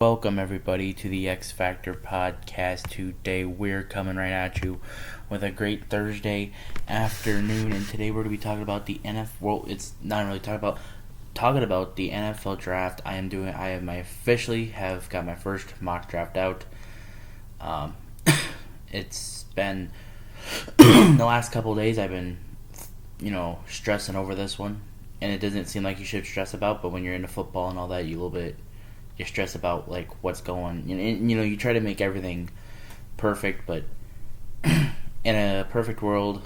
Welcome, everybody, to the X Factor podcast. Today, we're coming right at you with a great Thursday afternoon, and today we're going to be talking about the NFL. Well, it's not really talking about the NFL draft. I officially have got my first mock draft out. Um, it's been the last couple of days. I've been, stressing over this one, and it doesn't seem like you should stress about. But when you're into football and all that, you stress about like what's going. You try to make everything perfect, but in a perfect world,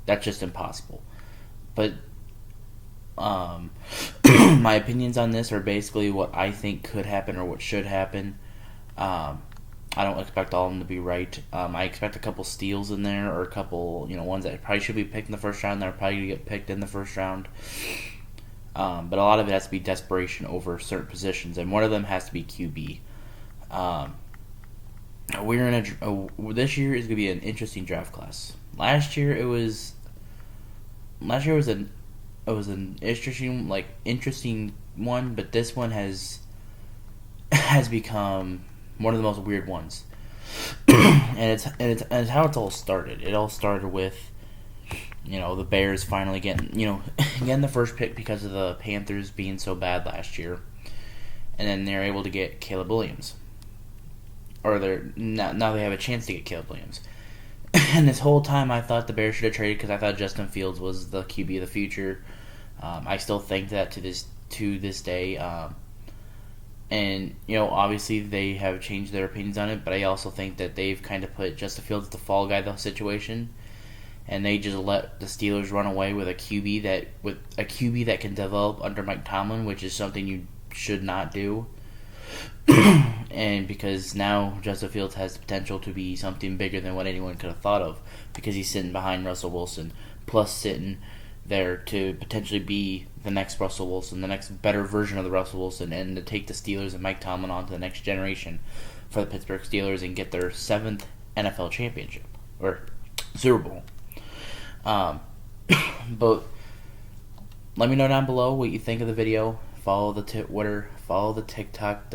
that's just impossible. But my opinions on this are basically what I think could happen or what should happen. I don't expect all of them to be right. I expect a couple steals in there, or a couple, ones that probably should be picked in the first round that are probably going to get picked in the first round. But a lot of it has to be desperation over certain positions, and one of them has to be QB. We're in this year is going to be an interesting draft class. Last year was an interesting one, but this one has become one of the most weird ones. and it's how it's all started. It all started with the Bears finally getting the first pick because of the Panthers being so bad last year, and then they're able to get Caleb Williams, or now they have a chance to get Caleb Williams. And this whole time I thought the Bears should have traded because I thought Justin Fields was the QB of the future. I still think that to this day. And obviously they have changed their opinions on it, but I also think that they've kind of put Justin Fields as the fall guy of the situation. And they just let the Steelers run away with a QB that can develop under Mike Tomlin, which is something you should not do. And because now Justin Fields has the potential to be something bigger than what anyone could have thought of, because he's sitting behind Russell Wilson, plus sitting there to potentially be the next Russell Wilson, the next better version of the Russell Wilson, and to take the Steelers and Mike Tomlin on to the next generation for the Pittsburgh Steelers and get their 7th NFL championship, or Super Bowl. But let me know down below what you think of the video. Follow the Twitter, follow the TikTok.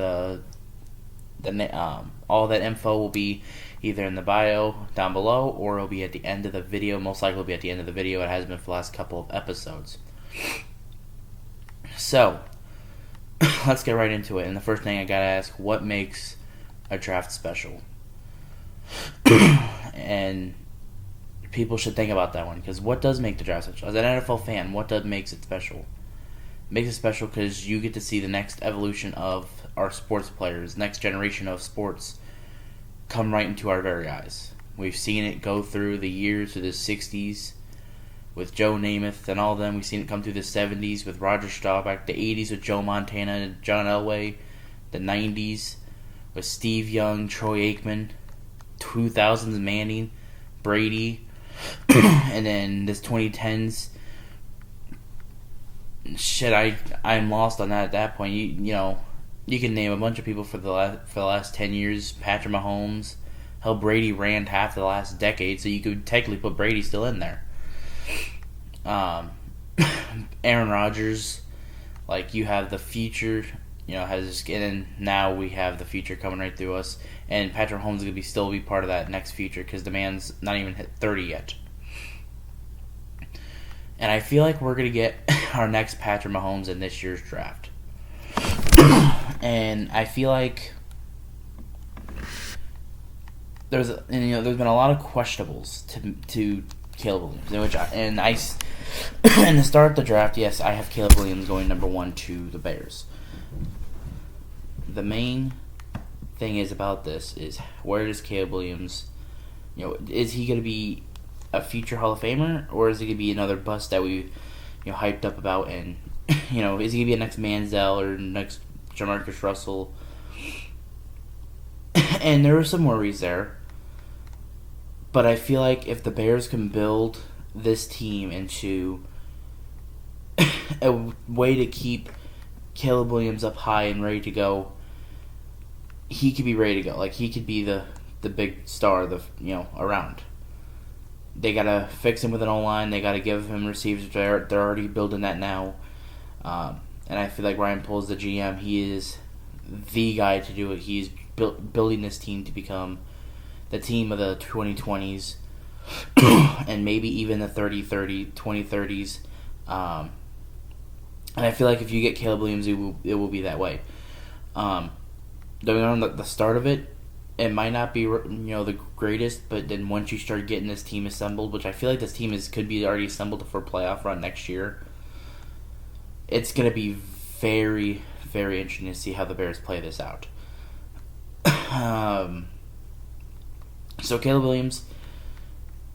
All that info will be either in the bio down below, or it'll be at the end of the video. Most likely, it'll be at the end of the video. It has been for the last couple of episodes. So let's get right into it. And the first thing I gotta ask: what makes a draft special? And people should think about that one, because what does make the draft special? As an NFL fan, what makes it special? It makes it special because you get to see the next evolution of our sports players, next generation of sports, come right into our very eyes. We've seen it go through the years to the 60s with Joe Namath and all of them. We've seen it come through the 70s with Roger Staubach, the 80s with Joe Montana and John Elway, the 90s with Steve Young, Troy Aikman, 2000s Manning, Brady, and then this 2010s, I'm lost on that at that point. You can name a bunch of people for the last 10 years. Patrick Mahomes, hell, Brady ran half the last decade, so you could technically put Brady still in there. Aaron Rodgers, like, you have the future, and now we have the future coming right through us. And Patrick Mahomes is going to still be part of that next future, because the man's not even hit 30 yet. And I feel like we're going to get our next Patrick Mahomes in this year's draft. And I feel like there's been a lot of questionables to Caleb Williams, in the start of the draft, yes, I have Caleb Williams going number 1 to the Bears. The main thing about this is, where does Caleb Williams, is he going to be a future Hall of Famer, or is he going to be another bust that we hyped up about? And is he going to be a next Manziel or next Jamarcus Russell? And there are some worries there, but I feel like if the Bears can build this team into a way to keep Caleb Williams up high and ready to go, he could be ready to go. Like, he could be the big star around. They gotta fix him with an O-line. They gotta give him receivers. They're already building that now. And I feel like Ryan Poles, the GM, he is the guy to do it. He's building this team to become the team of the 2020s and maybe even the 2030s. And I feel like if you get Caleb Williams, it will be that way. Don't get me the start of it, it might not be the greatest, but then once you start getting this team assembled, which I feel like this team could be already assembled for a playoff run next year, it's going to be very, very interesting to see how the Bears play this out. So Caleb Williams,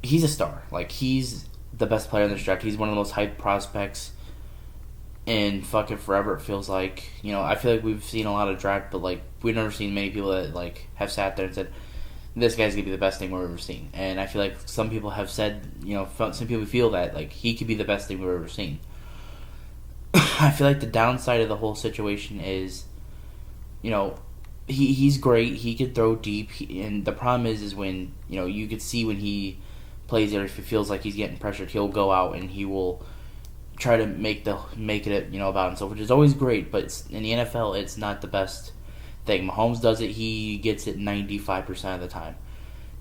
he's a star. Like, he's the best player in this draft. He's one of the most hyped prospects in fucking forever, it feels like. I feel like we've seen a lot of draft, but like we've never seen many people that like have sat there and said, this guy's gonna be the best thing we've ever seen. And I feel like some people have said, some people feel that like he could be the best thing we've ever seen. I feel like the downside of the whole situation is, he's great. He could throw deep, and the problem is when you could see when he plays there, if he feels like he's getting pressured, he'll go out and he will try to make it about himself, which is always great. But in the NFL, it's not the best thing. Mahomes does it; he gets it 95% of the time.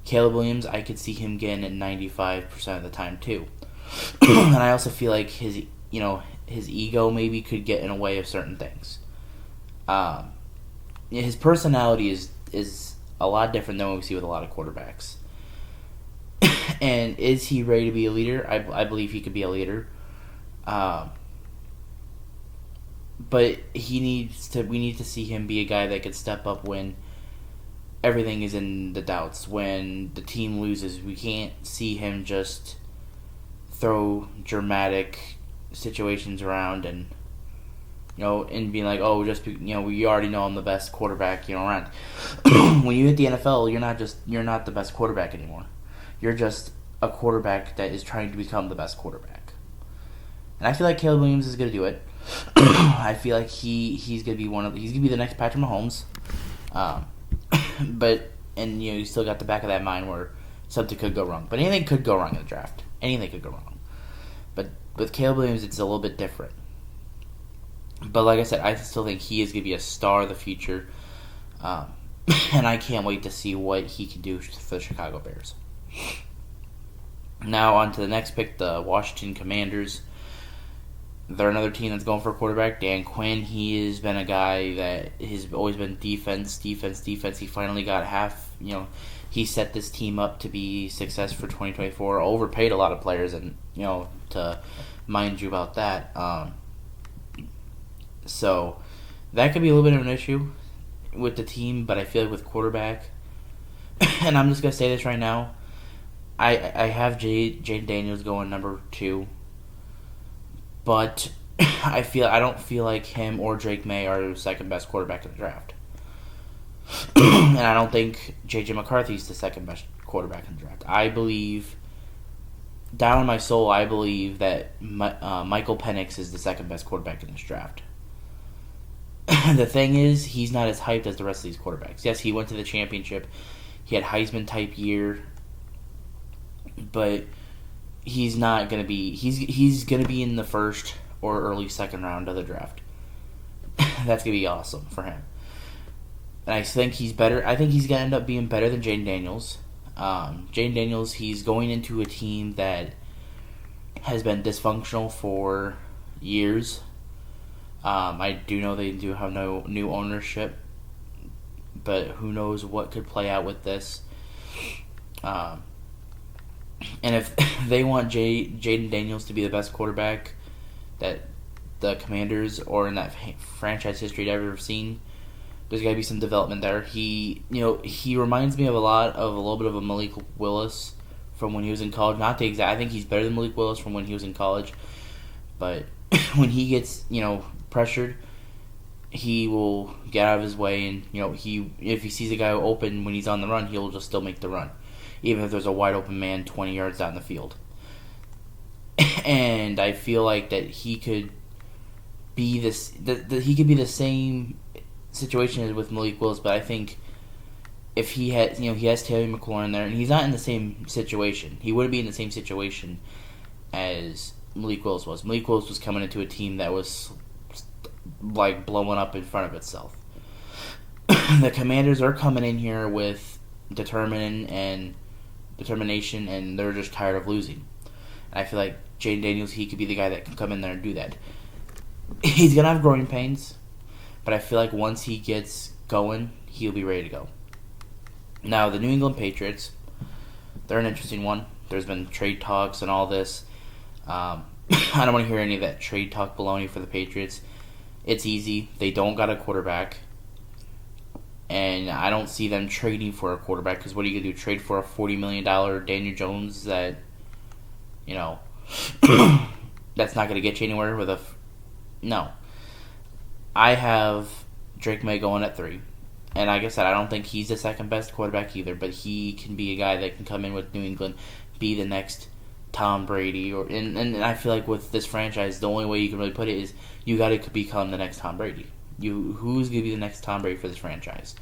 Caleb Williams, I could see him getting it 95% of the time too. And I also feel like his ego maybe could get in the way of certain things. His personality is a lot different than what we see with a lot of quarterbacks. And is he ready to be a leader? I believe he could be a leader. But we need to see him be a guy that could step up when everything is in the doubts, when the team loses. We can't see him just throw dramatic situations around and and being like, oh, we already know I'm the best quarterback around. When you hit the NFL, you're not the best quarterback anymore. You're just a quarterback that is trying to become the best quarterback. And I feel like Caleb Williams is going to do it. I feel like he's going to be he's going to be the next Patrick Mahomes. But you still got the back of that mind where something could go wrong. But anything could go wrong in the draft. Anything could go wrong. But with Caleb Williams, it's a little bit different. But like I said, I still think he is going to be a star of the future. And I can't wait to see what he can do for the Chicago Bears. Now on to the next pick, the Washington Commanders. They're another team that's going for a quarterback. Dan Quinn, he has been a guy that has always been defense. He finally got half, he set this team up to be success for 2024. Overpaid a lot of players, and, to mind you about that. So that could be a little bit of an issue with the team, but I feel like with quarterback, and I'm just going to say this right now, I have Jayden Daniels going number 2, but I don't feel like him or Drake May are the second best quarterback in the draft. And I don't think J.J. McCarthy is the second best quarterback in the draft. I believe, down in my soul, that Michael Penix is the second best quarterback in this draft. The thing is, he's not as hyped as the rest of these quarterbacks. Yes, he went to the championship. He had Heisman-type year. But he's not going to be... He's going to be in the first or early second round of the draft. That's going to be awesome for him. And I think he's better. I think he's going to end up being better than Jayden Daniels. Jayden Daniels, he's going into a team that has been dysfunctional for years. I do know they do have no new ownership, but who knows what could play out with this. And if they want Jayden Daniels to be the best quarterback that the Commanders or in that franchise history had ever seen, there's got to be some development there. He reminds me of a little bit of a Malik Willis from when he was in college. Not the exact. I think he's better than Malik Willis from when he was in college, but when he gets pressured, he will get out of his way, and if he sees a guy open when he's on the run, he'll just still make the run, even if there's a wide open man 20 yards down the field. And I feel like that he could be this. He could be the same situation as with Malik Willis, but I think if he had, he has Terry McLaurin there, and he's not in the same situation. He wouldn't be in the same situation as Malik Willis was. Malik Willis was coming into a team that was like blowing up in front of itself. the Commanders are coming in here with determination, and they're just tired of losing. And I feel like Jaden Daniels, he could be the guy that can come in there and do that. He's gonna have growing pains, but I feel like once he gets going, he'll be ready to go. Now, the New England Patriots, they're an interesting one. There's been trade talks and all this. I don't want to hear any of that trade talk baloney for the Patriots. It's easy. They don't got a quarterback. And I don't see them trading for a quarterback, because what are you going to do? Trade for a $40 million Daniel Jones that, that's not going to get you anywhere with a... No. I have Drake May going at 3. And like I said, I don't think he's the second best quarterback either, but he can be a guy that can come in with New England, be the next Tom Brady. And I feel like with this franchise, the only way you can really put it is you got to become the next Tom Brady. Who's going to be the next Tom Brady for this franchise?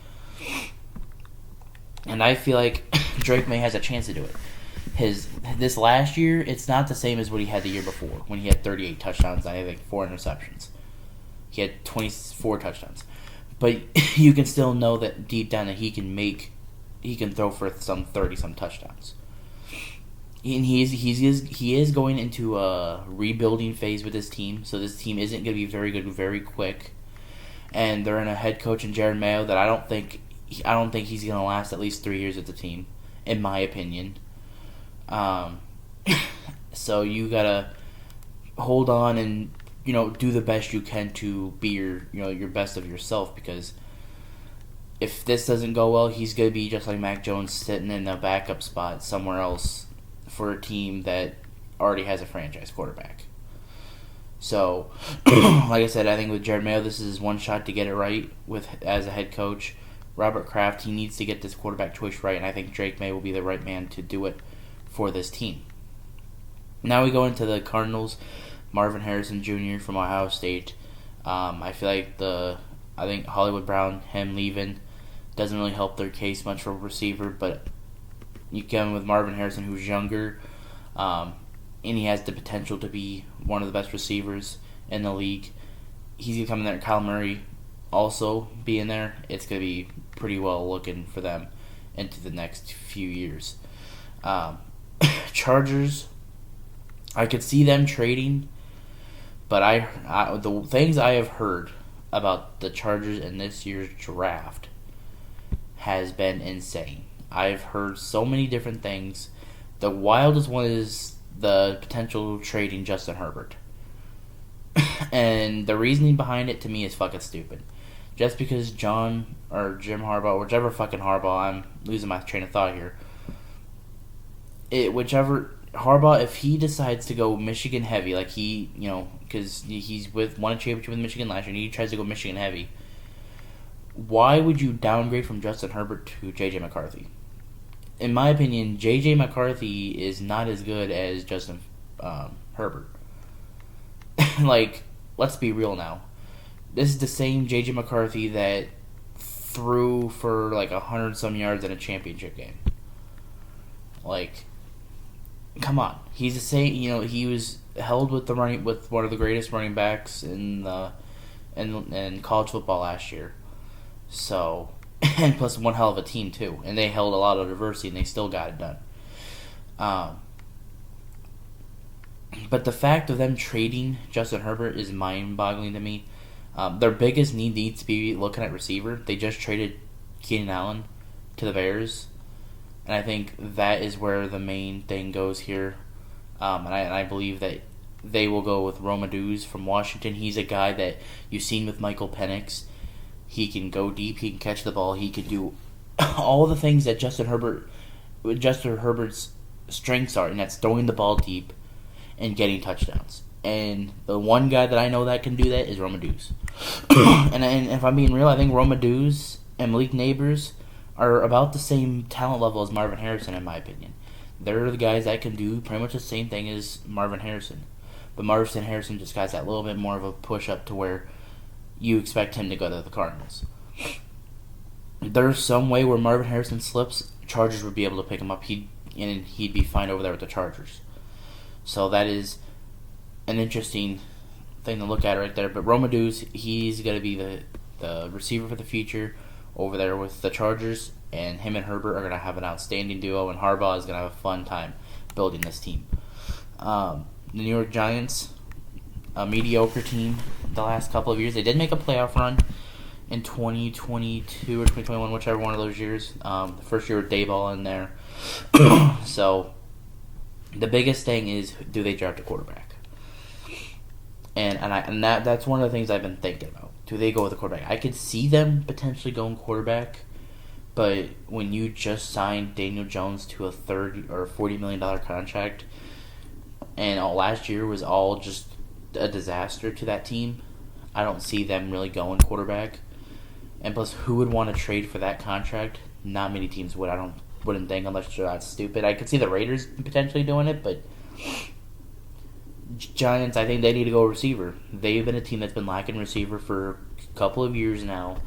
And I feel like Drake May has a chance to do it. This last year, it's not the same as what he had the year before, when he had 38 touchdowns and I think 4 interceptions. He had 24 touchdowns. But you can still know that deep down that he can throw for some 30-some touchdowns. And he is going into a rebuilding phase with his team, so this team isn't going to be very good very quick. And they're in a head coach in Jared Mayo that I don't think he's going to last at least 3 years with the team, in my opinion. So you gotta hold on and do the best you can to be your best of yourself, because if this doesn't go well, he's gonna be just like Mac Jones, sitting in a backup spot somewhere else for a team that already has a franchise quarterback. So, like I said, I think with Jared Mayo, this is one shot to get it right as a head coach. Robert Kraft, he needs to get this quarterback choice right, and I think Drake May will be the right man to do it for this team. Now we go into the Cardinals. Marvin Harrison Jr. from Ohio State. I feel like I think Hollywood Brown, him leaving, doesn't really help their case much for a receiver, but you come with Marvin Harrison, who's younger, and he has the potential to be one of the best receivers in the league. He's going to come in there. Kyle Murray also being there. It's going to be pretty well looking for them into the next few years. Chargers, I could see them trading, but the things I have heard about the Chargers in this year's draft has been insane. I've heard so many different things. The wildest one is the potential trading Justin Herbert. And the reasoning behind it to me is fucking stupid. Just because Jim Harbaugh, whichever fucking Harbaugh, I'm losing my train of thought here. Whichever Harbaugh, if he decides to go Michigan heavy, like because he's won a championship with Michigan last year, and he tries to go Michigan heavy, why would you downgrade from Justin Herbert to J.J. McCarthy? In my opinion, J.J. McCarthy is not as good as Justin Herbert. Like, let's be real now. This is the same J.J. McCarthy that threw for like 100-some yards in a championship game. Like, come on. He's the same. He was held with one of the greatest running backs in college football last year. So, and plus one hell of a team too, and they held a lot of adversity and they still got it done. But the fact of them trading Justin Herbert is mind-boggling to me. Their biggest need needs to be looking at receiver. They just traded Keenan Allen to the Bears. And I think that is where the main thing goes here. And I believe that they will go with Rome Odunze from Washington. He's a guy that you've seen with Michael Penix. He can go deep. He can catch the ball. He can do all the things that Justin Herbert's strengths are, and that's throwing the ball deep and getting touchdowns. And the one guy that I know that can do that is Rome Odunze. and if I'm being real, I think Rome Odunze and Malik Nabers are about the same talent level as Marvin Harrison, in my opinion. They're the guys that can do pretty much the same thing as Marvin Harrison. But Marvin Harrison just got that little bit more of a push-up to where you expect him to go to the Cardinals. There's some way where Marvin Harrison slips, Chargers would be able to pick him up. He'd be fine over there with the Chargers. So that is an interesting thing to look at right there. But Rome Odunze, he's going to be the receiver for the future, over there with the Chargers, and him and Herbert are going to have an outstanding duo, and Harbaugh is going to have a fun time building this team. The New York Giants, a mediocre team the last couple of years. They did make a playoff run in 2022 or 2021, whichever one of those years. The first year with Dayball in there. So the biggest thing is, do they draft a quarterback? And that's one of the things I've been thinking about. Do they go with a quarterback? I could see them potentially going quarterback, but when you just signed Daniel Jones to a $30 or $40 million contract, and last year was all just a disaster to that team, I don't see them really going quarterback. And plus, who would want to trade for that contract? Not many teams would. Wouldn't think, unless you're that stupid. I could see the Raiders potentially doing it, but Giants, I think they need to go receiver. They've been a team that's been lacking receiver for a couple of years now,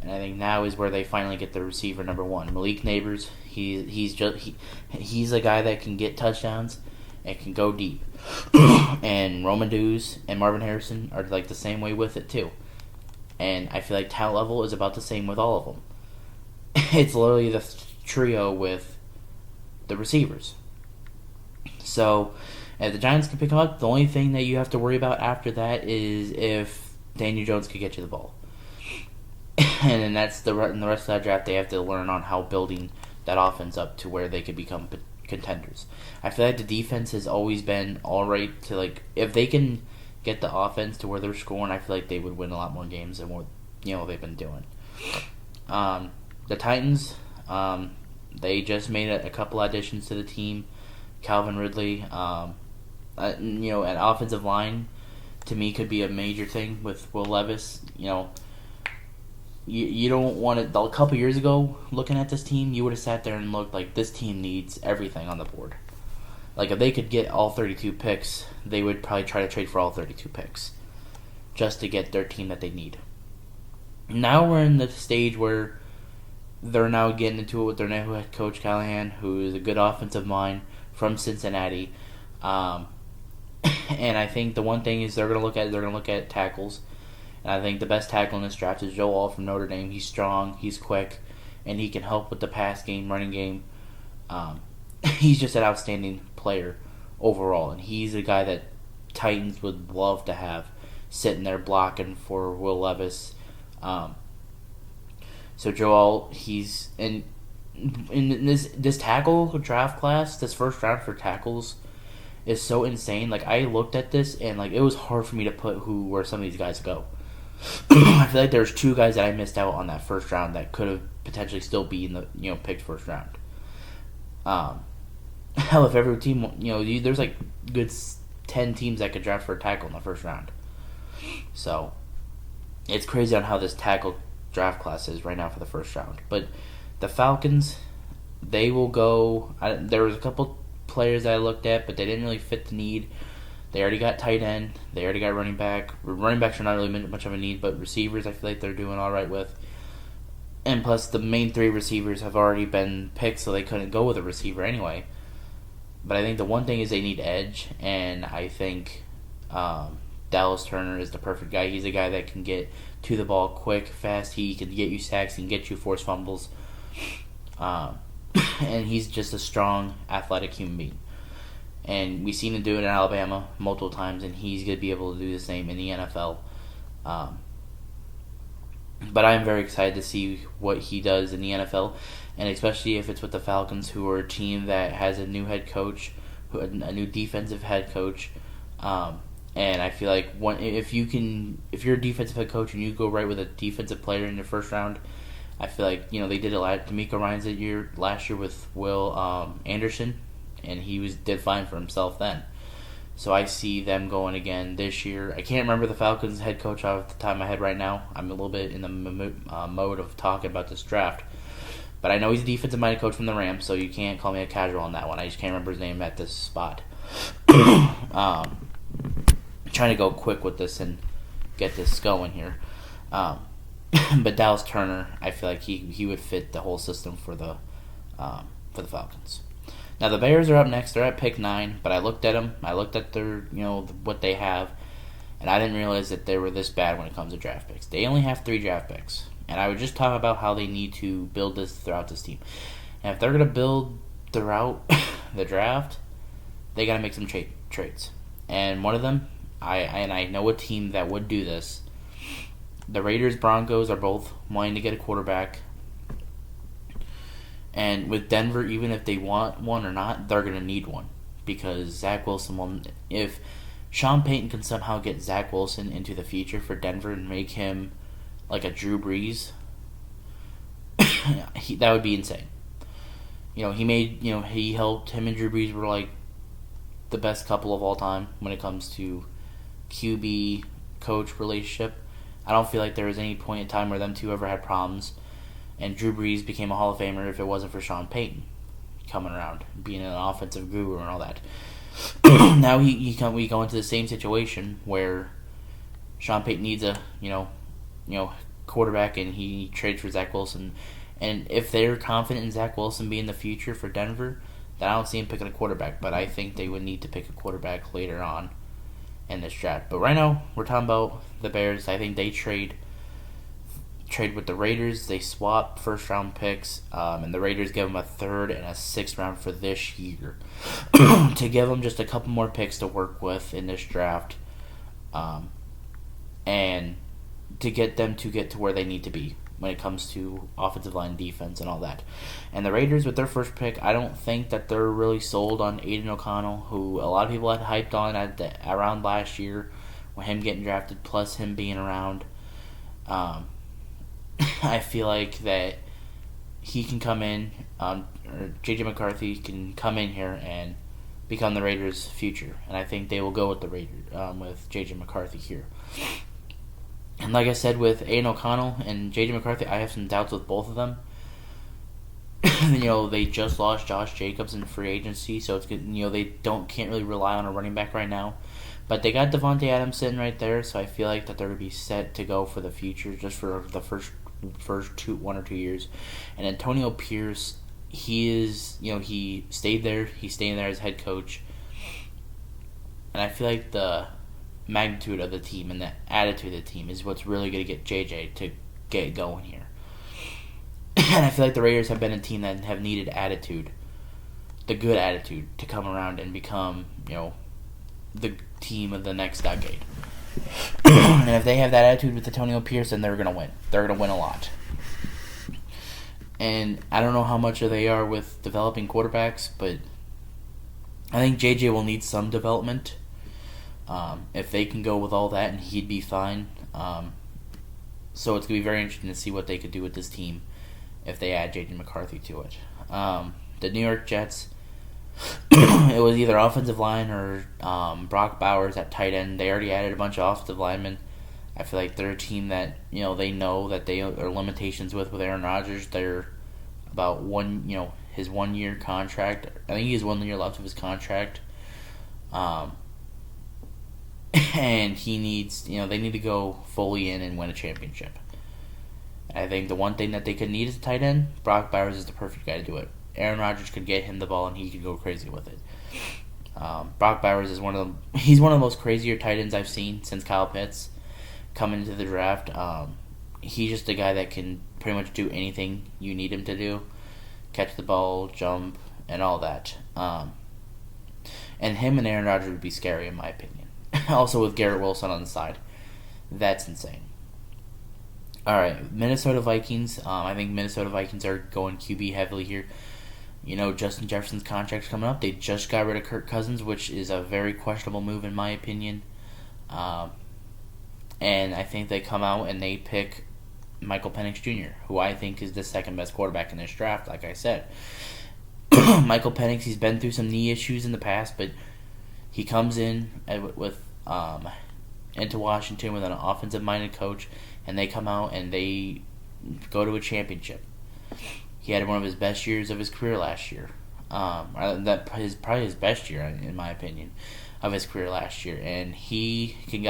and I think now is where they finally get the receiver number one. Malik Neighbors, he's a guy that can get touchdowns and can go deep. And Roman Dews and Marvin Harrison are like the same way with it too. And I feel like talent level is about the same with all of them. It's literally the trio with the receivers. So, if the Giants can pick them up, the only thing that you have to worry about after that is if Daniel Jones could get you the ball. And then that's in the rest of that draft, they have to learn on how building that offense up to where they could become contenders. I feel like the defense has always been alright to, like, if they can get the offense to where they're scoring, I feel like they would win a lot more games than what they've been doing. The Titans, they just made a couple additions to the team. Calvin Ridley, an offensive line to me could be a major thing with Will Levis. You don't want it. A couple years ago, looking at this team, you would have sat there and looked like this team needs everything on the board. Like, if they could get all 32 picks, they would probably try to trade for all 32 picks just to get their team that they need. Now we're in the stage where they're now getting into it with their new head coach, Callahan, who is a good offensive mind from Cincinnati. And I think the one thing is they're going to look at tackles. And I think the best tackle in this draft is Joe Alt from Notre Dame. He's strong, he's quick, and he can help with the pass game, running game. He's just an outstanding player overall, and he's a guy that Titans would love to have sitting there blocking for Will Levis. So Joe Alt, he's in this tackle draft class, this first round for tackles is so insane. Like, I looked at this and like it was hard for me to put where some of these guys go. I feel like there's two guys that I missed out on that first round that could have potentially still be in the picked first round. Hell, if every team, there's like good 10 teams that could draft for a tackle in the first round. So it's crazy on how this tackle draft class is right now for the first round. But the Falcons, they will go. There was a couple players that I looked at, but they didn't really fit the need. They already got tight end. They already got running back. Running backs are not really much of a need, but receivers I feel like they're doing all right with. And plus, the main three receivers have already been picked, so they couldn't go with a receiver anyway. But I think the one thing is they need edge, and I think Dallas Turner is the perfect guy. He's a guy that can get to the ball quick, fast. He can get you sacks, he can get you forced fumbles. And he's just a strong, athletic human being. And we've seen him do it in Alabama multiple times, and he's going to be able to do the same in the NFL. But I'm very excited to see what he does in the NFL, and especially if it's with the Falcons, who are a team that has a new head coach, a new defensive head coach. And I feel like if you're a defensive head coach and you go right with a defensive player in the first round, I feel like they did a lot. D'Amico Ryans last year with Will Anderson, and he did fine for himself then. So I see them going again this year. I can't remember the Falcons head coach off the top of my head right now. I'm a little bit in the mode of talking about this draft. But I know he's a defensive-minded coach from the Rams, so you can't call me a casual on that one. I just can't remember his name at this spot. Trying to go quick with this and get this going here. But Dallas Turner, I feel like he would fit the whole system for the Falcons. Now the Bears are up next. They're at pick 9, but I looked at them. I looked at their what they have, and I didn't realize that they were this bad when it comes to draft picks. They only have 3 draft picks, And I would just talk about how they need to build this throughout this team. And if they're going to build throughout the draft, they got to make some trades. And one of them, I know a team that would do this. The Raiders, Broncos are both wanting to get a quarterback. And with Denver, even if they want one or not, they're going to need one. Because Zach Wilson will... If Sean Payton can somehow get Zach Wilson into the future for Denver and make him like a Drew Brees, that would be insane. He helped, him and Drew Brees were like the best couple of all time when it comes to QB coach relationship. I don't feel like there was any point in time where them two ever had problems, and Drew Brees became a Hall of Famer if it wasn't for Sean Payton coming around, being an offensive guru and all that. Now we go into the same situation where Sean Payton needs a quarterback, and he trades for Zach Wilson. And if they're confident in Zach Wilson being the future for Denver, then I don't see him picking a quarterback. But I think they would need to pick a quarterback later on in this draft. But right now, we're talking about the Bears. I think they trade with the Raiders. They swap first-round picks, and the Raiders give them a third and a sixth round for this year to give them just a couple more picks to work with in this draft, and to get them to get to where they need to be when it comes to offensive line, defense, and all that. And the Raiders, with their first pick, I don't think that they're really sold on Aiden O'Connell, who a lot of people had hyped on around last year with him getting drafted, plus him being around. I feel like that he can come in, or J.J. McCarthy can come in here and become the Raiders' future. And I think they will go with the Raiders, with J.J. McCarthy here. And like I said, with Aiden O'Connell and J.J. McCarthy, I have some doubts with both of them. They just lost Josh Jacobs in free agency, so it's good. They can't really rely on a running back right now. But they got Devontae Adams sitting right there, so I feel like that they're going to be set to go for the future, just for the first 1 or 2 years. And Antonio Pierce, he stayed there. He's staying there as head coach. And I feel like the magnitude of the team and the attitude of the team is what's really going to get JJ to get going here. And I feel like the Raiders have been a team that have needed attitude, the good attitude, to come around and become, the team of the next decade. And if they have that attitude with Antonio Pierce, then they're going to win. They're going to win a lot. And I don't know how much they are with developing quarterbacks, but I think JJ will need some development. If they can go with all that, and he'd be fine. So it's going to be very interesting to see what they could do with this team if they add J.J. McCarthy to it. The New York Jets, it was either offensive line or Brock Bowers at tight end. They already added a bunch of offensive linemen. I feel like they're a team that, they know that they are limitations with Aaron Rodgers. They're about his 1 year contract. I think he has 1 year left of his contract. And he needs, they need to go fully in and win a championship. I think the one thing that they could need is a tight end. Brock Bowers is the perfect guy to do it. Aaron Rodgers could get him the ball and he could go crazy with it. Brock Bowers is he's one of the most crazier tight ends I've seen since Kyle Pitts coming into the draft. He's just a guy that can pretty much do anything you need him to do. Catch the ball, jump, and all that. And him and Aaron Rodgers would be scary in my opinion. Also with Garrett Wilson on the side. That's insane. Alright, Minnesota Vikings. I think Minnesota Vikings are going QB heavily here. Justin Jefferson's contract's coming up. They just got rid of Kirk Cousins, which is a very questionable move in my opinion. And I think they come out and they pick Michael Penix Jr., who I think is the second best quarterback in this draft, like I said. Michael Penix, he's been through some knee issues in the past, but he comes in into Washington with an offensive-minded coach, and they come out and they go to a championship. He had one of his best years of his career last year. Probably his best year, in my opinion, of his career last year. And he could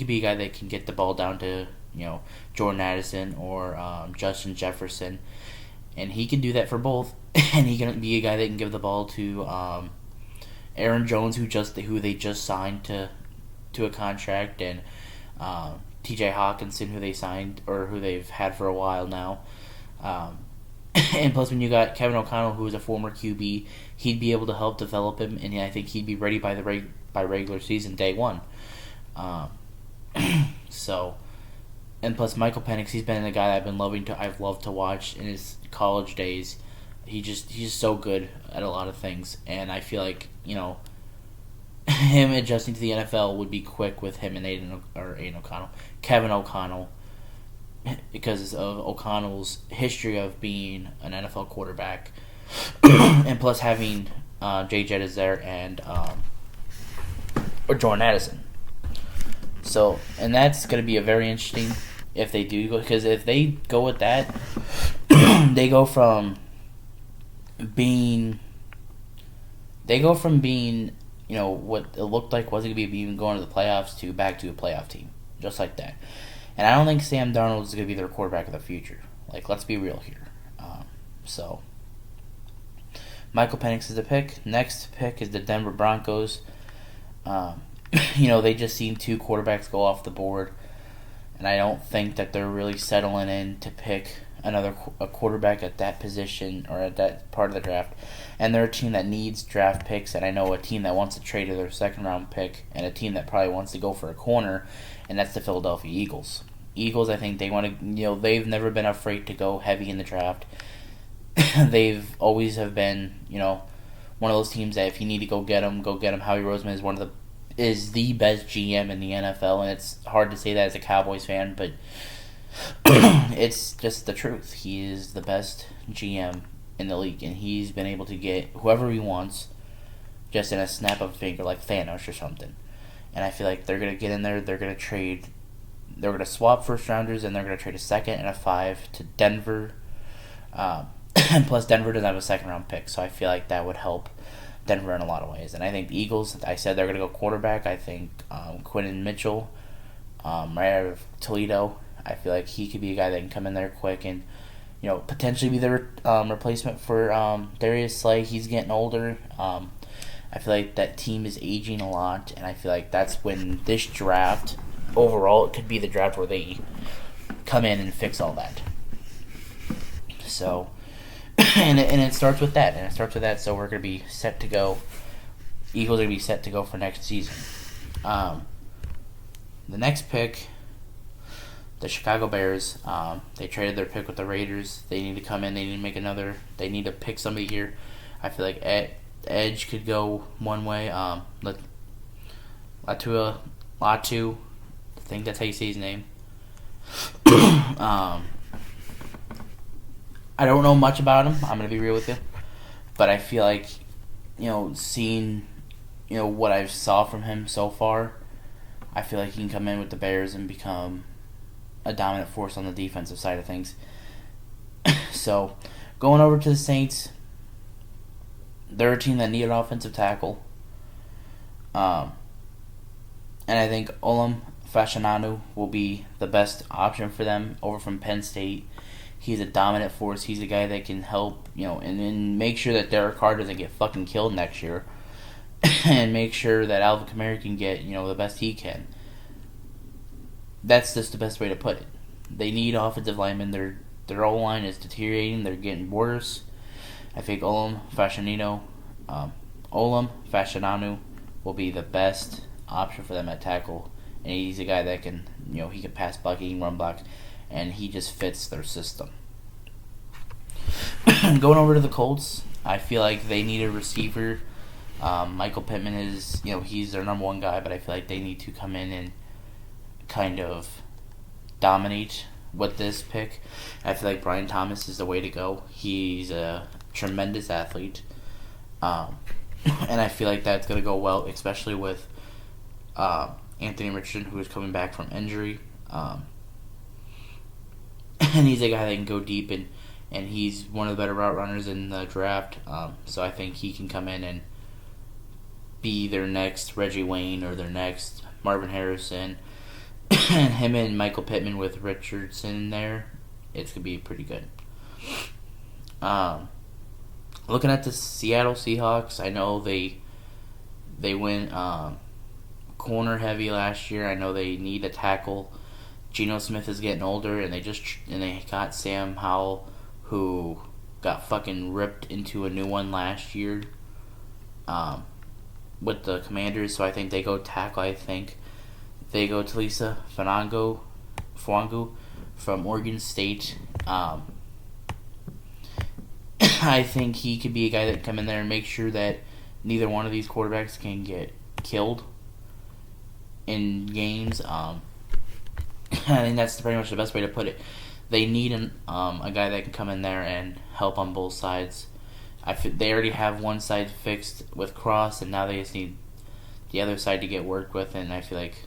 be a guy that can get the ball down to Jordan Addison or Justin Jefferson, and he can do that for both. And he can be a guy that can give the ball to Aaron Jones, who they just signed to a contract, and T.J. Hawkinson, who they signed or who they've had for a while now. And plus, when you got Kevin O'Connell, who is a former QB, he'd be able to help develop him, and I think he'd be ready by by regular season day one. So, and plus Michael Penix, he's been a guy that I've loved to watch in his college days. He's just so good at a lot of things, and I feel like him adjusting to the NFL would be quick with him and Kevin O'Connell, because of O'Connell's history of being an NFL quarterback, and plus having Jay Jettis there and or Jordan Addison. So, and that's going to be a very interesting if they do go, because if they go with that, they go from being what it looked like wasn't going to be even going to the playoffs to back to a playoff team, just like that. And I don't think Sam Darnold is going to be their quarterback of the future. Like, let's be real here. So, Michael Penix is the pick. Next pick is the Denver Broncos. They just seen two quarterbacks go off the board, and I don't think that they're really settling in to pick a quarterback at that position or at that part of the draft. And they're a team that needs draft picks, and I know a team that wants to trade to their second-round pick, and a team that probably wants to go for a corner, and that's the Philadelphia Eagles. Eagles, I think they want to, they've never been afraid to go heavy in the draft. They've always have been, one of those teams that if you need to go get them, go get them. Howie Roseman is the best GM in the NFL, and it's hard to say that as a Cowboys fan, but it's just the truth. He is the best GM in the league, and he's been able to get whoever he wants just in a snap of a finger, like Thanos or something. And I feel like they're going to get in there, they're going to swap first rounders, and they're going to trade a second and a 5 to Denver. And plus, Denver doesn't have a second round pick, so I feel like that would help Denver in a lot of ways. And I think the Eagles, I said they're going to go quarterback. I think Quinton Mitchell, right out of Toledo, I feel like he could be a guy that can come in there quick and potentially be the replacement for Darius Slay. He's getting older. I feel like that team is aging a lot, and I feel like that's when this draft, overall, it could be the draft where they come in and fix all that. So, and it starts with that, so we're going to be set to go. Eagles are going to be set to go for next season. The next pick, the Chicago Bears, they traded their pick with the Raiders. They need to come in, they need to pick somebody here. I feel like Edge could go one way. Latu, I think that's how you say his name. I don't know much about him, I'm going to be real with you. But I feel like, seeing, what I saw from him so far, I feel like he can come in with the Bears and become a dominant force on the defensive side of things. So, going over to the Saints, they're a team that need an offensive tackle. And I think Olam Fashanu will be the best option for them over from Penn State. He's a dominant force. He's a guy that can help, and make sure that Derek Carr doesn't get fucking killed next year. And make sure that Alvin Kamara can get, the best he can. That's just the best way to put it. They need offensive linemen. Their O-line is deteriorating. They're getting worse. I think Olam Fashanu will be the best option for them at tackle. And he's a guy that can, he can pass block, he can run block, and he just fits their system. Going over to the Colts, I feel like they need a receiver. Michael Pittman is, he's their number one guy, but I feel like they need to come in and kind of dominate with this pick. I feel like Brian Thomas is the way to go. He's a tremendous athlete. And I feel like that's going to go well, especially with Anthony Richardson, who is coming back from injury. And he's a guy that can go deep, and he's one of the better route runners in the draft. So I think he can come in and be their next Reggie Wayne or their next Marvin Harrison. And him and Michael Pittman with Richardson in there, it's going to be pretty good. Looking at the Seattle Seahawks, I know they went corner heavy last year. I know they need a tackle. Geno Smith is getting older, and they got Sam Howell, who got fucking ripped into a new one last year, with the Commanders. So I think they go tackle. I think they go Talisa Fuangu from Oregon State. I think he could be a guy that can come in there and make sure that neither one of these quarterbacks can get killed in games. I think that's pretty much the best way to put it. They need a guy that can come in there and help on both sides. They already have one side fixed with Cross, and now they just need the other side to get worked with, and I feel like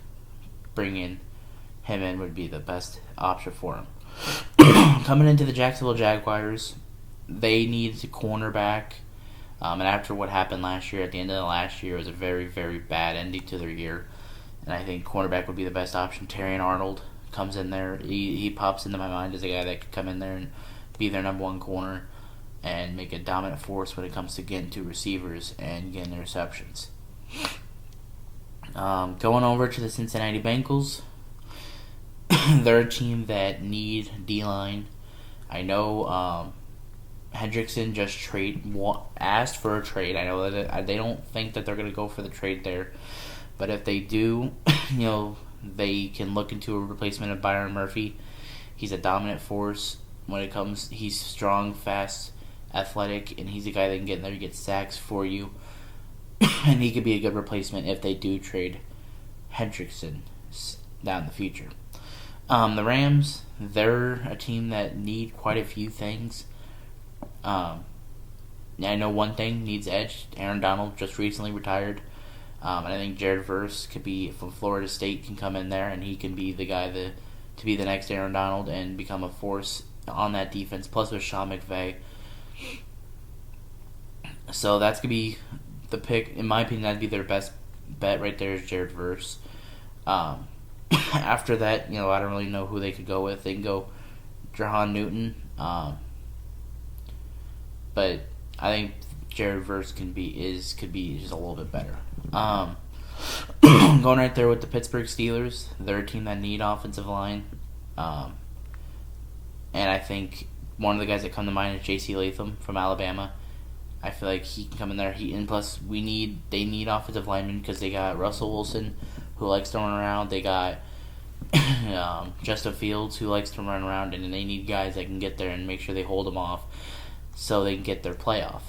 bringing him in would be the best option for him. Coming into the Jacksonville Jaguars, they need a cornerback, and after what happened last year, at the end of the last year, it was a very, very bad ending to their year, and I think cornerback would be the best option. Terrion Arnold comes in there. He pops into my mind as a guy that could come in there and be their number one corner and make a dominant force when it comes to getting to receivers and getting receptions. Going over to the Cincinnati Bengals, they're a team that need D-line. I know Hendrickson just asked for a trade. I know that they don't think that they're going to go for the trade there, but if they do, they can look into a replacement of Byron Murphy. He's a dominant force when it comes. He's strong, fast, athletic, and he's a guy that can get in there and get sacks for you. And he could be a good replacement if they do trade Hendrickson down in the future. The Rams, they're a team that need quite a few things. I know one thing needs edge. Aaron Donald just recently retired. And I think Jared Verse could be, from Florida State, can come in there and he can be the guy to be the next Aaron Donald and become a force on that defense. Plus with Sean McVay. So that's going to be the pick. In my opinion, that'd be their best bet right there is Jared Verse. After that, I don't really know who they could go with. They can go Jahan Newton. But I think Jared Verse could be just a little bit better. Going right there with the Pittsburgh Steelers, they're a team that need offensive line. And I think one of the guys that come to mind is J.C. Latham from Alabama. I feel like he can come in there. And plus, they need offensive linemen because they got Russell Wilson, who likes to run around. They got Justin Fields, who likes to run around, and they need guys that can get there and make sure they hold them off so they can get their playoff.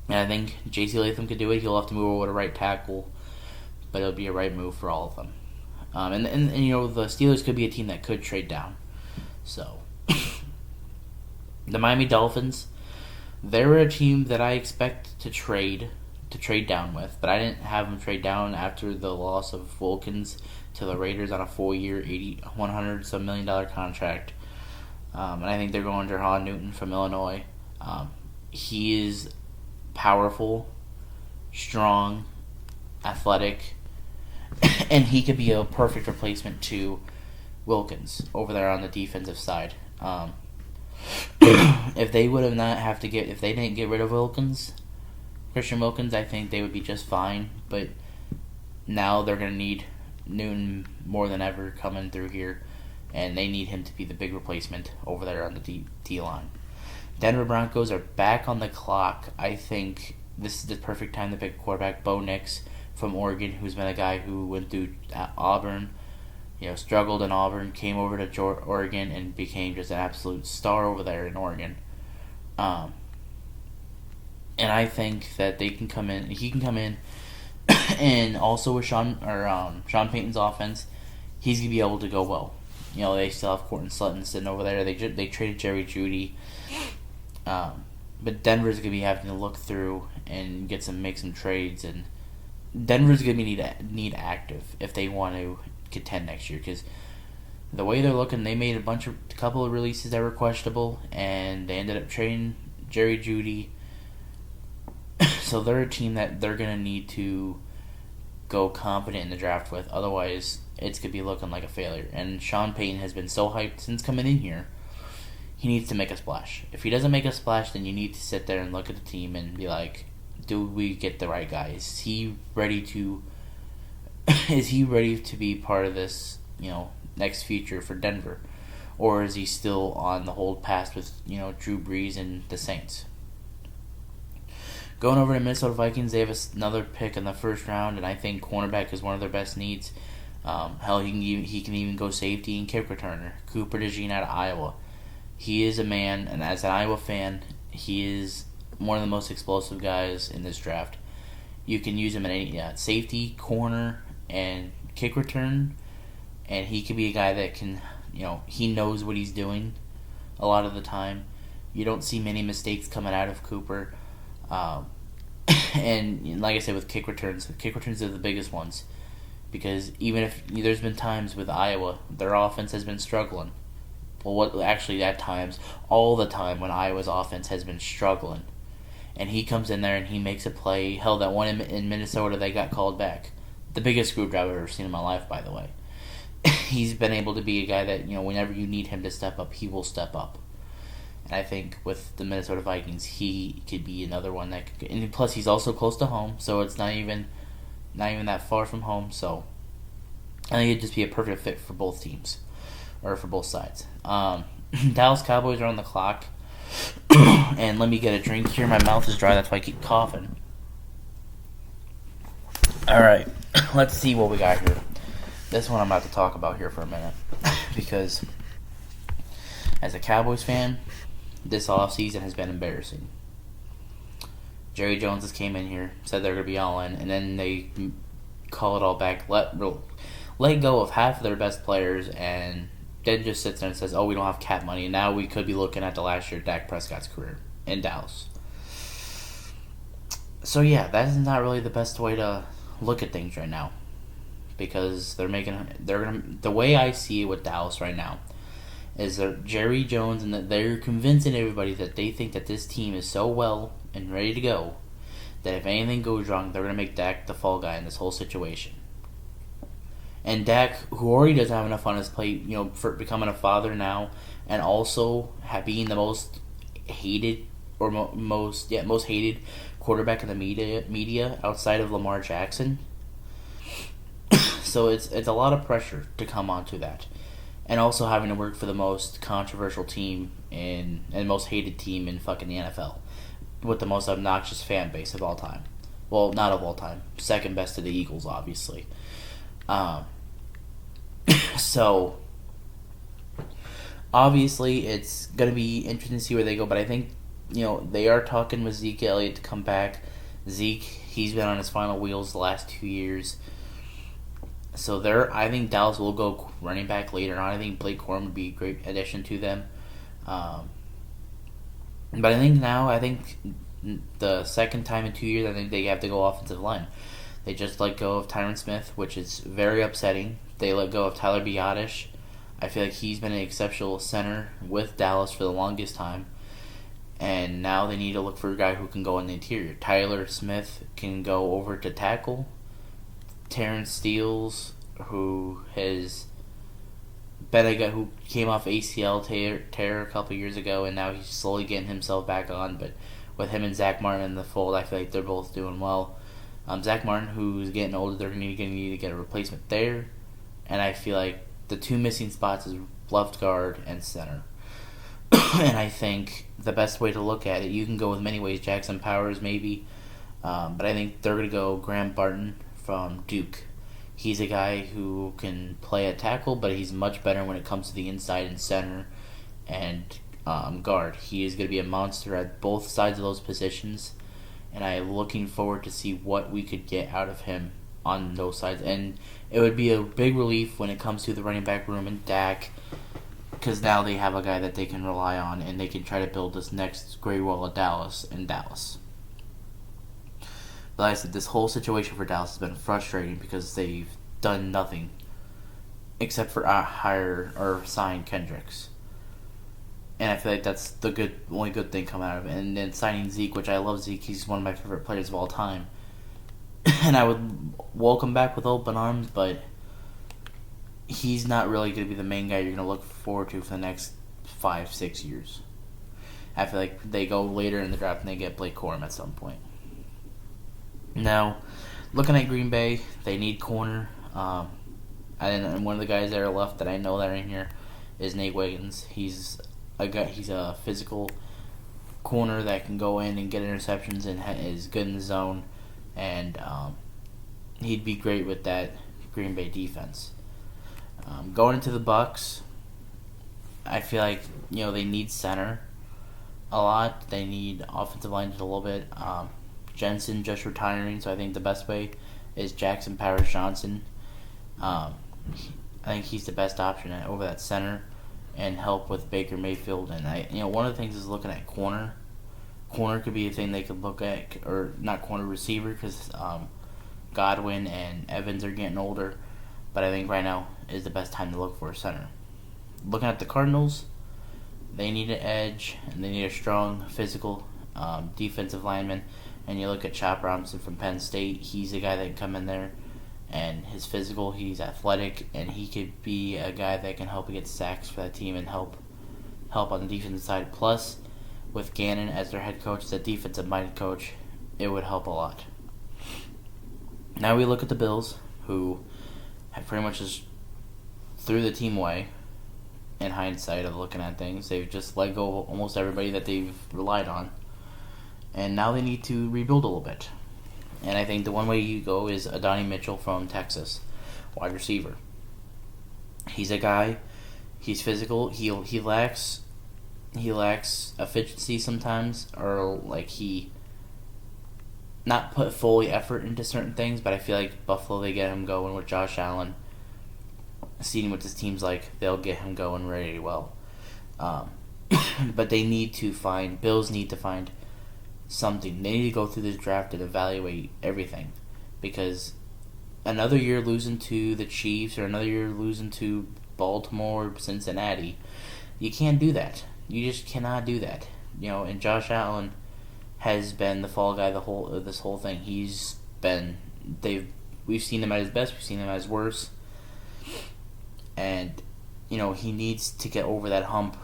And I think J.C. Latham could do it. He'll have to move over to right tackle, but it'll be a right move for all of them. And the Steelers could be a team that could trade down. So, the Miami Dolphins, they're a team that I expect to trade down with, but I didn't have them trade down after the loss of Wilkins to the Raiders on a 4-year, $100 million contract. And I think they're going Jahan Newton from Illinois. He is powerful, strong, athletic, and he could be a perfect replacement to Wilkins over there on the defensive side. If they didn't get rid of Christian Wilkins, I think they would be just fine. But now they're going to need Newton more than ever coming through here, and they need him to be the big replacement over there on the D-line. Denver Broncos are back on the clock. I think this is the perfect time to pick a quarterback. Bo Nix from Oregon, who's been a guy who went through Auburn, struggled in Auburn, came over to Oregon, and became just an absolute star over there in Oregon. And I think that he can come in, and also with Sean Payton's offense, he's gonna be able to go well. They still have Courtland Sutton sitting over there. They traded Jerry Jeudy. But Denver's going to be having to look through and make some trades, and Denver's going to need active if they want to contend next year, because the way they're looking, they made a couple of releases that were questionable, and they ended up trading Jerry Jeudy. So they're a team that they're going to need to go confident in the draft with, otherwise it's going to be looking like a failure. And Sean Payton has been so hyped since coming in here. He needs to make a splash. If he doesn't make a splash, then you need to sit there and look at the team and be like, do we get the right guy? Is he ready to be part of this, next future for Denver, or is he still on the hold past with Drew Brees and the Saints? Going over to Minnesota Vikings, they have another pick in the first round, and I think cornerback is one of their best needs. Hell, he can even go safety and kick returner. Cooper DeJean out of Iowa. He is a man, and as an Iowa fan, he is one of the most explosive guys in this draft. You can use him in any safety, corner, and kick return, and he can be a guy that can, he knows what he's doing a lot of the time. You don't see many mistakes coming out of Cooper. And like I said, with kick returns are the biggest ones. Because even if there's been times with Iowa, their offense has been struggling. Well, at times, all the time when Iowa's offense has been struggling. And he comes in there and he makes a play. Hell, that one in Minnesota, they got called back. The biggest screwdriver I've ever seen in my life, by the way. He's been able to be a guy that, whenever you need him to step up, he will step up. And I think with the Minnesota Vikings, he could be another one that could. And plus, he's also close to home, so it's not even that far from home. So I think it'd just be a perfect fit for both teams, or for both sides. Dallas Cowboys are on the clock, and let me get a drink here. My mouth is dry, that's why I keep coughing. All right, let's see what we got here. This one I'm about to talk about here for a minute, because as a Cowboys fan, this offseason has been embarrassing. Jerry Jones just came in here, said they're going to be all in, and then they call it all back, let go of half of their best players, and then just sits there and says, we don't have cap money, and now we could be looking at the last year of Dak Prescott's career in Dallas. So yeah, that is not really the best way to look at things right now, because the way I see it with Dallas right now is that Jerry Jones, and that they're convincing everybody that they think that this team is so well and ready to go that if anything goes wrong, they're going to make Dak the fall guy in this whole situation. And Dak, who already doesn't have enough on his plate, for becoming a father now, and also being the most hated or most hated quarterback in the media outside of Lamar Jackson. So it's a lot of pressure to come onto that. And also having to work for the most controversial team and most hated team in fucking the NFL, with the most obnoxious fan base of all time. Well, not of all time. Second best to the Eagles, obviously. So, obviously, it's going to be interesting to see where they go. But I think, they are talking with Zeke Elliott to come back. Zeke, he's been on his final wheels the last 2 years. So I think Dallas will go running back later on. I think Blake Corum would be a great addition to them. But I think the second time in 2 years, I think they have to go offensive line. They just let go of Tyron Smith, which is very upsetting. They let go of Tyler Biadasz. I feel like he's been an exceptional center with Dallas for the longest time. And now they need to look for a guy who can go in the interior. Tyler Smith can go over to tackle. Terrence Steele, who has been a guy who came off ACL tear a couple years ago, and now he's slowly getting himself back on. But with him and Zach Martin in the fold, I feel like they're both doing well. Zach Martin, who's getting older, they're going to need to get a replacement there. And I feel like the two missing spots is left guard and center. And I think the best way to look at it, you can go with many ways. Jackson Powers, maybe. But I think they're going to go Graham Barton from Duke. He's a guy who can play at tackle, but he's much better when it comes to the inside and center and guard. He is going to be a monster at both sides of those positions, and I'm looking forward to see what we could get out of him on those sides. And it would be a big relief when it comes to the running back room and Dak, because now they have a guy that they can rely on, and they can try to build this next great wall of Dallas in Dallas. But like I said, this whole situation for Dallas has been frustrating because they've done nothing except for hire or sign Kendricks. And I feel like that's the only good thing coming out of it. And then signing Zeke, which I love Zeke. He's one of my favorite players of all time. And I would welcome back with open arms, but he's not really going to be the main guy you're going to look forward to for the next 5-6 years. I feel like they go later in the draft and they get Blake Corum at some point. Now, looking at Green Bay, they need corner. And one of the guys that are left that I know that are in here is Nate Wiggins. He's a guy. He's a physical corner that can go in and get interceptions and is good in the zone, and he'd be great with that Green Bay defense. Going into the Bucks, I feel like they need center a lot. They need offensive line just a little bit. Jensen just retiring, so I think the best way is Jackson Powers Johnson. I think he's the best option over that center and help with Baker Mayfield. And one of the things is looking at corner. Corner could be a thing they could look at, or not corner, receiver, because Godwin and Evans are getting older. But I think right now is the best time to look for a center. Looking at the Cardinals, they need an edge and they need a strong physical defensive lineman. And you look at Chop Robinson from Penn State, he's a guy that can come in there and his physical, he's athletic, and he could be a guy that can help get sacks for that team and help on the defensive side. Plus, with Gannon as their head coach, the defensive-minded coach, it would help a lot. Now we look at the Bills, who have pretty much just threw the team away in hindsight of looking at things. They've just let go of almost everybody that they've relied on. And now they need to rebuild a little bit. And I think the one way you go is Adonai Mitchell from Texas, wide receiver. He's a guy, he's physical, he lacks efficiency sometimes, or like he not put fully effort into certain things, but I feel like Buffalo, they get him going with Josh Allen. Seeing what this team's like, they'll get him going really well. But they need to Bills need to find something. They need to go through this draft and evaluate everything, because another year losing to the Chiefs or another year losing to Baltimore or Cincinnati, you can't do that. You just cannot do that. And Josh Allen has been the fall guy this whole thing. We've seen him at his best, we've seen him at his worst, and he needs to get over that hump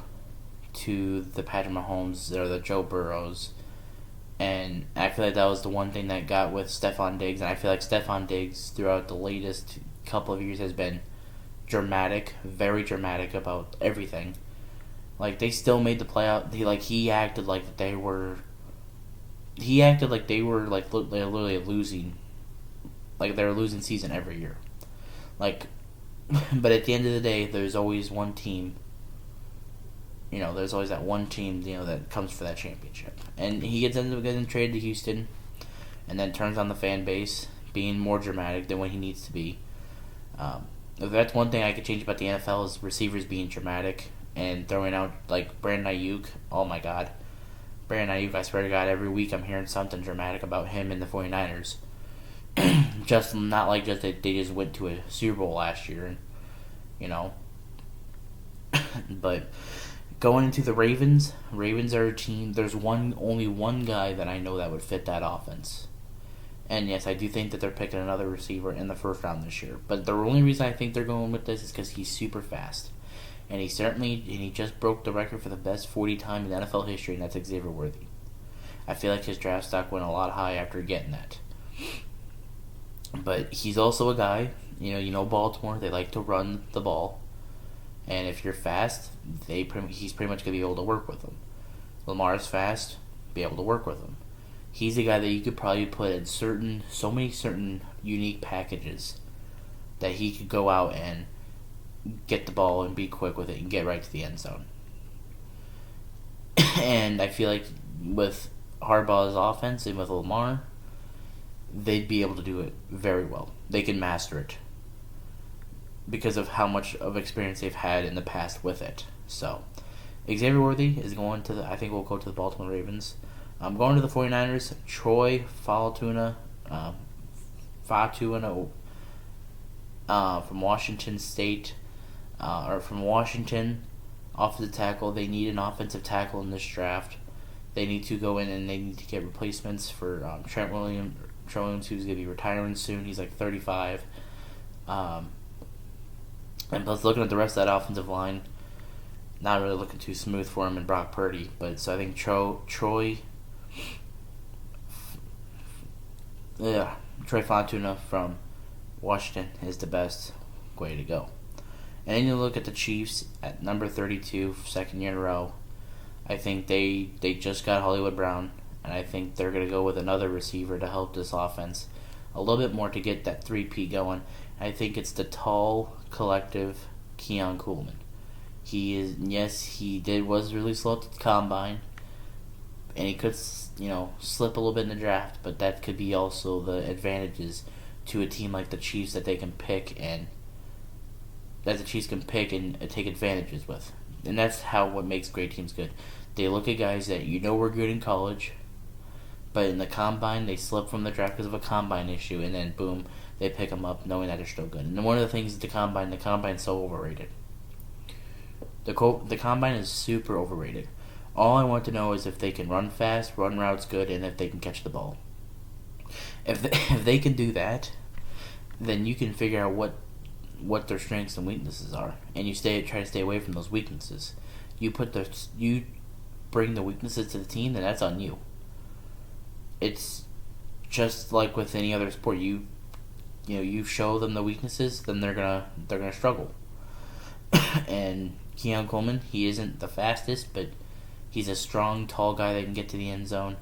to the Patrick Mahomes or the Joe Burrows. And I feel like that was the one thing that got with Stephon Diggs, and I feel like Stephon Diggs throughout the latest couple of years has been dramatic, very dramatic about everything. Like, they still made the playoff. He acted like they were like literally losing, like they were losing season every year. Like, but at the end of the day, there's always one team. There's always that one team, that comes for that championship. And he ends up getting traded to Houston, and then turns on the fan base, being more dramatic than what he needs to be. If that's one thing I could change about the NFL is receivers being dramatic and throwing out, like, Brandon Ayuk. Oh, my God. Brandon Ayuk, I swear to God, every week I'm hearing something dramatic about him and the 49ers. Just not like just that they just went to a Super Bowl last year, But going into the Ravens are a team. There's only one guy that I know that would fit that offense. And yes, I do think that they're picking another receiver in the first round this year. But the only reason I think they're going with this is because he's super fast. And he just broke the record for the best 40 time in NFL history, and that's Xavier Worthy. I feel like his draft stock went a lot high after getting that. But he's also a guy, Baltimore, they like to run the ball. And if you're fast, he's pretty much going to be able to work with them. Lamar's fast, be able to work with him. He's a guy that you could probably put in so many unique packages that he could go out and get the ball and be quick with it and get right to the end zone. And I feel like with Harbaugh's offense and with Lamar, they'd be able to do it very well. They can master it because of how much of experience they've had in the past with it. So, Xavier Worthy is going to I think we'll go to the Baltimore Ravens. I'm going to the 49ers. Troy Fautanu from Washington State, or from Washington, offensive tackle. They need an offensive tackle in this draft. They need to go in and they need to get replacements for Trent Williams, who's going to be retiring soon. He's like 35. And plus, looking at the rest of that offensive line, not really looking too smooth for him and Brock Purdy. But so I think Troy Fautanu from Washington is the best way to go. And then you look at the Chiefs at number 32, second year in a row. I think they just got Hollywood Brown, and I think they're going to go with another receiver to help this offense a little bit more to get that 3P going. I think it's the tall, collective Keon Coleman. He is, yes, was really slow at the combine, and he could, slip a little bit in the draft, but that could be also the advantages to a team like the Chiefs that they can pick and take advantages with. And that's what makes great teams good. They look at guys that were good in college, but in the combine they slip from the draft because of a combine issue, and then boom, they pick them up knowing that they're still good. And one of the things is the combine's so overrated. The combine is super overrated. All I want to know is if they can run fast, run routes good, and if they can catch the ball. If they can do that, then you can figure out what their strengths and weaknesses are, and you try to stay away from those weaknesses. You bring the weaknesses to the team, then that's on you. It's just like with any other sport. You show them the weaknesses, then they're gonna struggle. And Keon Coleman, he isn't the fastest, but he's a strong, tall guy that can get to the end zone,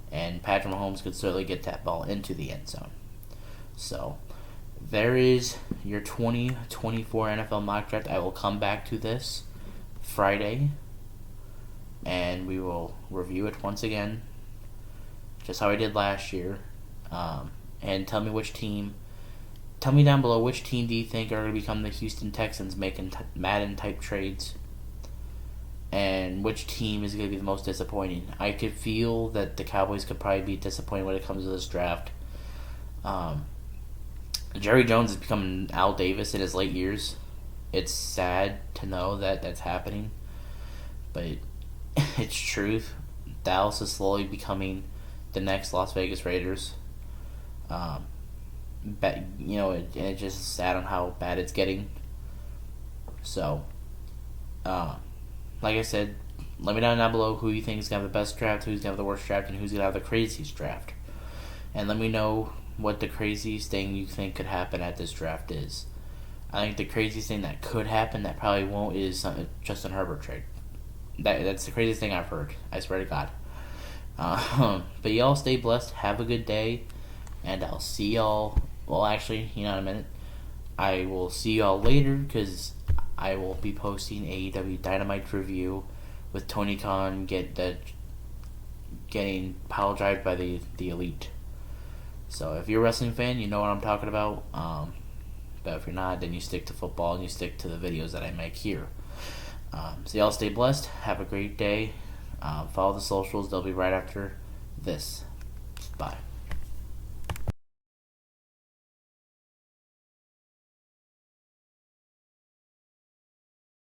and Patrick Mahomes could certainly get that ball into the end zone. So there is your 2024 NFL mock draft. I will come back to this Friday, and we will review it once again, just how I did last year. And tell me down below, which team do you think are going to become the Houston Texans making Madden-type trades? And which team is going to be the most disappointing? I could feel that the Cowboys could probably be disappointed when it comes to this draft. Jerry Jones is becoming Al Davis in his late years. It's sad to know that that's happening, but it's truth. Dallas is slowly becoming the next Las Vegas Raiders. It's just sad on how bad it's getting. So, like I said, let me know down below who you think is going to have the best draft, who's going to have the worst draft, and who's going to have the craziest draft. And let me know what the craziest thing you think could happen at this draft is. I think the craziest thing that could happen, that probably won't, is Justin Herbert trade. That's the craziest thing I've heard. I swear to God. But y'all stay blessed. Have a good day. And I'll see y'all. Well, actually, in a minute. I will see y'all later because I will be posting AEW Dynamite review with Tony Khan getting pile drived by the Elite. So if you're a wrestling fan, you know what I'm talking about. But if you're not, then you stick to football and you stick to the videos that I make here. So y'all stay blessed. Have a great day. Follow the socials. They'll be right after this. Bye.